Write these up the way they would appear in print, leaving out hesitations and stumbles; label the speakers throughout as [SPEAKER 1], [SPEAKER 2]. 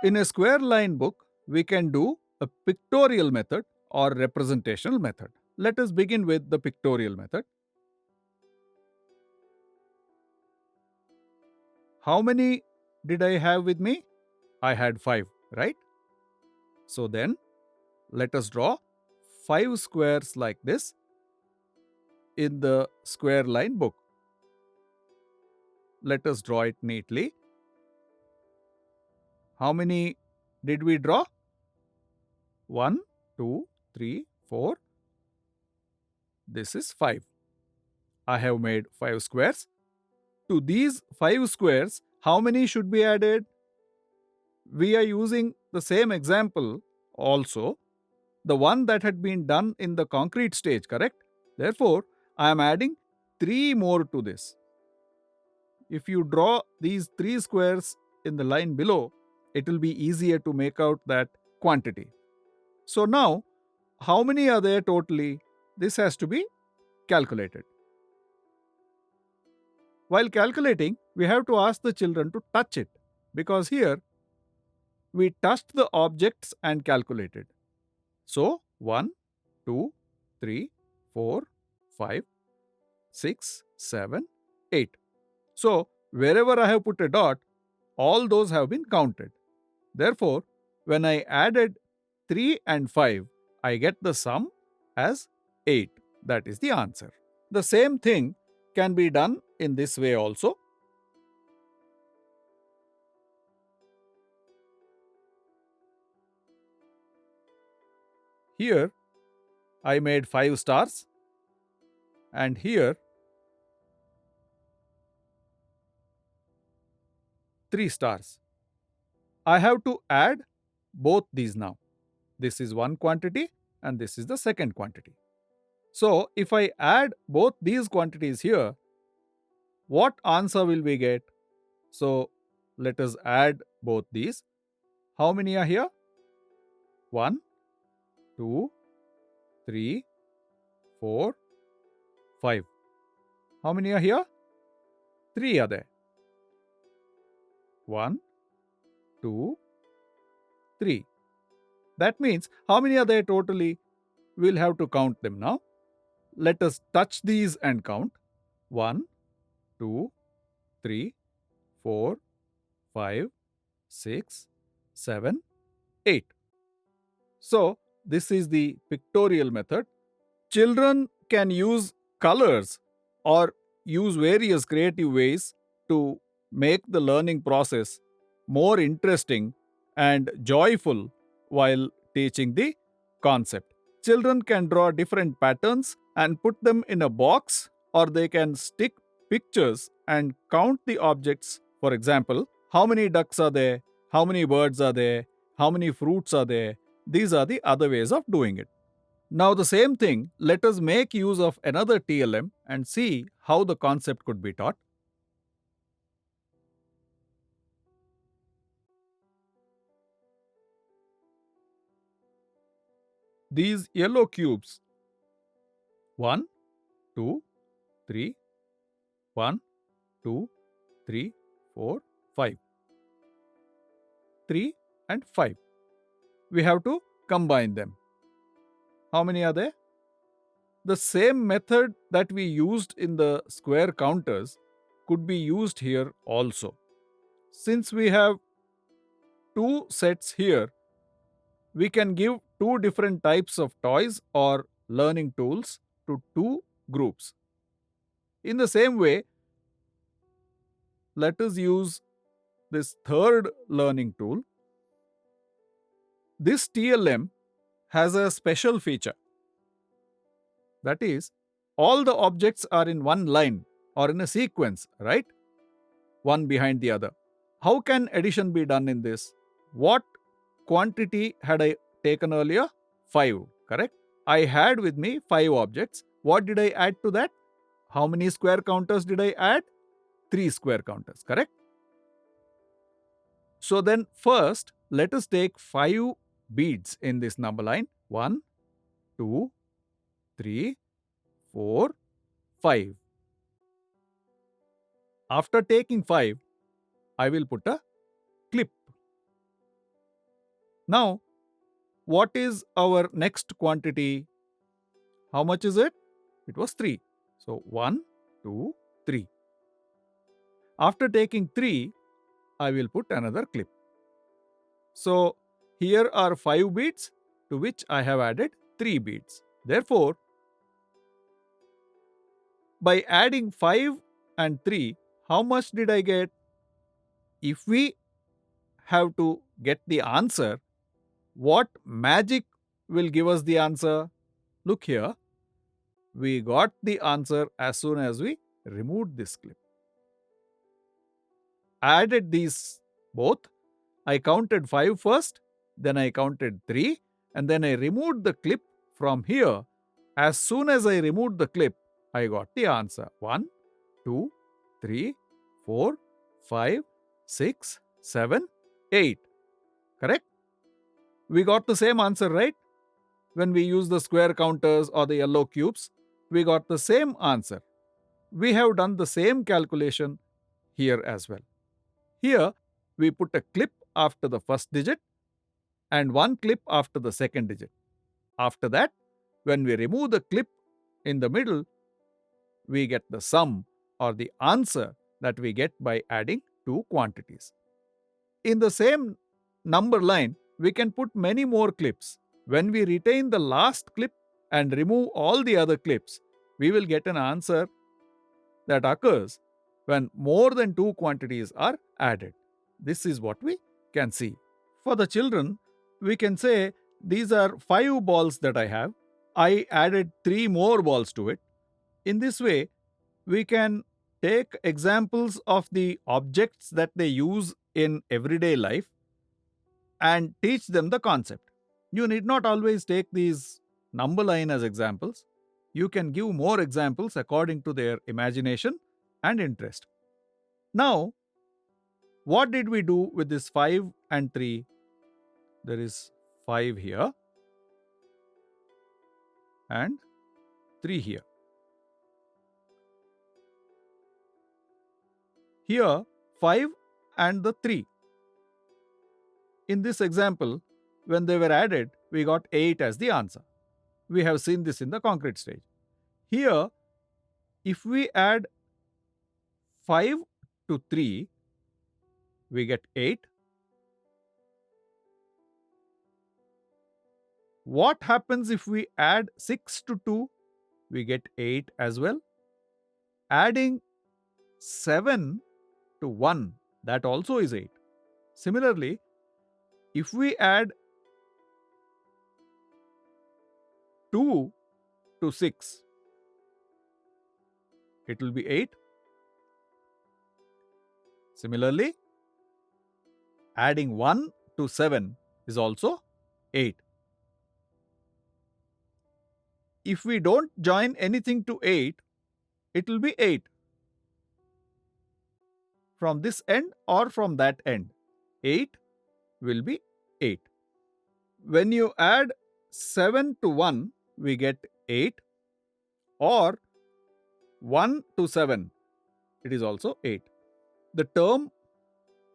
[SPEAKER 1] In a square line book, we can do a pictorial method or representational method. Let us begin with the pictorial method. How many did I have with me? I had 5, right? So then, let us draw 5 squares like this in the square line book. Let us draw it neatly. How many did we draw? 1, 2, 3, 4. This is 5. I have made 5 squares. To these 5 squares, how many should be added? We are using the same example also, the one that had been done in the concrete stage, correct? Therefore, I am adding 3 more to this. If you draw these 3 squares in the line below, it will be easier to make out that quantity. So now, how many are there totally? This has to be calculated. While calculating, we have to ask the children to touch it, because here we touched the objects and calculated. So 1, 2, 3, 4, 5, 6, 7, 8. So wherever I have put a dot, all those have been counted. Therefore, when I added 3 and 5, I get the sum as 8. That is the answer. The same thing can be done in this way also. Here I made 5 stars, and here 3 stars. I have to add both these now. This is one quantity and this is the second quantity. So if I add both these quantities here, what answer will we get? So let us add both these. How many are here? 1, 2, 3, 4, 5. How many are here? 3 are there. 1, 2, 3. That means how many are there totally? We'll have to count them now. Let us touch these and count. 1, 2, 3, 4, 5, 6, 7, 8. So, this is the pictorial method. Children can use colors or use various creative ways to make the learning process more interesting and joyful while teaching the concept. Children can draw different patterns and put them in a box, or they can stick pictures and count the objects. For example, how many ducks are there? How many birds are there? How many fruits are there? These are the other ways of doing it. Now, the same thing, let us make use of another TLM and see how the concept could be taught. These yellow cubes, 1, 2, 3, 1, 2, 3, 4, 5. 3 and 5. We have to combine them. How many are there? The same method that we used in the square counters could be used here also. Since we have 2 sets here, we can give 2 different types of toys or learning tools to 2 groups. In the same way, let us use this third learning tool. This TLM has a special feature. That is, all the objects are in one line or in a sequence, right? One behind the other. How can addition be done in this? What quantity had I taken earlier? 5, correct? I had with me 5 objects. What did I add to that? How many square counters did I add? 3 square counters, correct? So then, first, let us take 5 beads in this number line. 1, 2, 3, 4, 5. After taking 5, I will put a clip. Now, what is our next quantity? How much is it? It was 3. So 1, 2, 3. After taking 3, I will put another clip. So here are 5 beads to which I have added 3 beads. Therefore, by adding 5 and 3, how much did I get? If we have to get the answer, what magic will give us the answer? Look here, we got the answer as soon as we removed this clip. Added these both. I counted 5 first, then I counted 3, and then I removed the clip from here. As soon as I removed the clip, I got the answer 1, 2, 3, 4, 5, 6, 7, 8. Correct? We got the same answer, right? When we use the square counters or the yellow cubes, we got the same answer. We have done the same calculation here as well. Here, we put a clip after the first digit and one clip after the second digit. After that, when we remove the clip in the middle, we get the sum or the answer that we get by adding two quantities. In the same number line, we can put many more clips. When we retain the last clip and remove all the other clips, we will get an answer that occurs when more than two quantities are added. This is what we can see. For the children, we can say these are 5 balls that I have. I added 3 more balls to it. In this way, we can take examples of the objects that they use in everyday life and teach them the concept. You need not always take these number line as examples. You can give more examples according to their imagination and interest. Now, what did we do with this 5 and 3? There is 5 here and 3 here. Here, 5 and the 3. In this example, when they were added, we got 8 as the answer. We have seen this in the concrete stage. Here, if we add 5 to 3, we get 8. What happens if we add 6 to 2? We get 8 as well. Adding 7 to 1, that also is 8. Similarly, if we add 2 to 6, it will be 8. Similarly, adding 1 to 7 is also 8. If we don't join anything to 8, it will be 8. From this end or from that end, 8 will be 8. When you add 7 to 1, we get 8, or 1 to 7, it is also 8. The term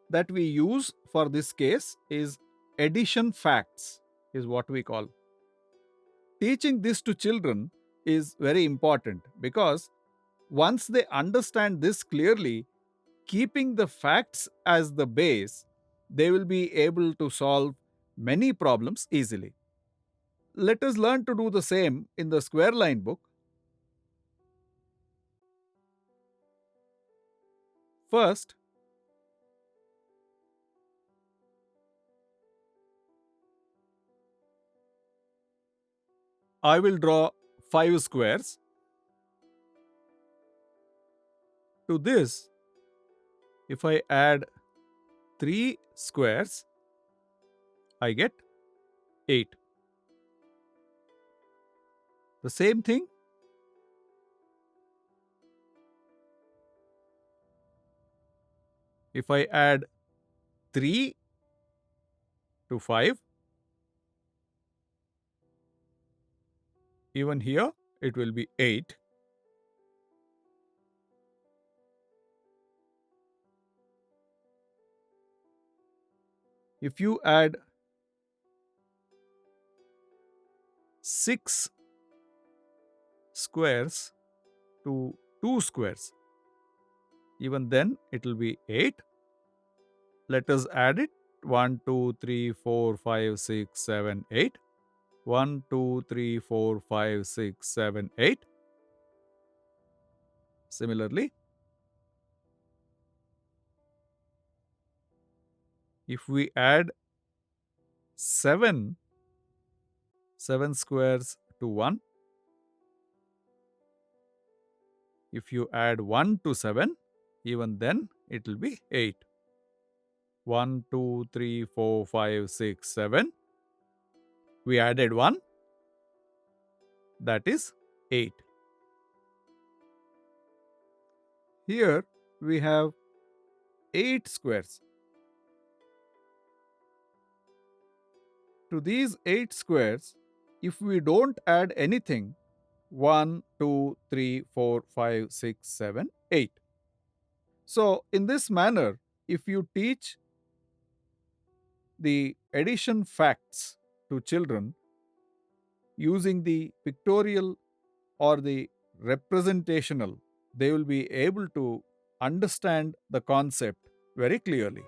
[SPEAKER 1] that we use for this case is addition facts, is what we call. Teaching this to children is very important because once they understand this clearly, keeping the facts as the base, they will be able to solve many problems easily. Let us learn to do the same in the square line book. First, I will draw 5 squares. To this, if I add 3 squares, I get 8. The same thing, if I add 3 to 5, even here it will be 8. If you add 6 squares to 2 squares. Even then, it will be 8. Let us add it. 1, 2, 3, 4, 5, 6, 7, 8. 1, 2, 3, 4, 5, 6, 7, 8. Similarly, if we add 7 squares to 1, if you add 1 to 7, even then it will be 8. 1, 2, 3, 4, 5, 6, 7. We added 1, that is 8. Here we have 8 squares. To these 8 squares, if we don't add anything, 1, 2, 3, 4, 5, 6, 7, 8. So, in this manner, if you teach the addition facts to children using the pictorial or the representational, they will be able to understand the concept very clearly.